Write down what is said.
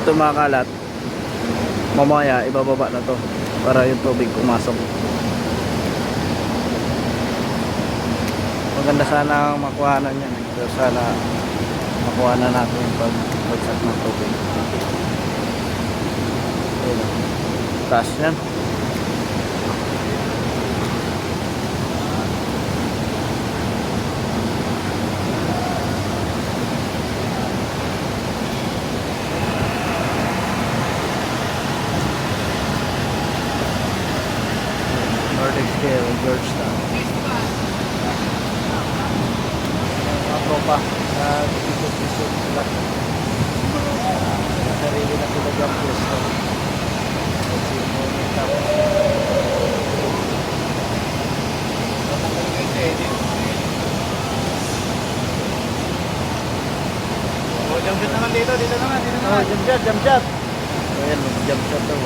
Ito mga kalat, mamaya ibababa na to para yung tubig pumasok. Maganda sana ang makuhanan yan, pero sana makuha na natin yung pagbagsak ng tubig. Ayun, taas yan. Nordic Scale, Georgetown. Mga tropa na dito sila. Sarili na sila dyan pwesto. Jump shot naman dito naman. Oh, jump shot. Ayan, jump shot daw.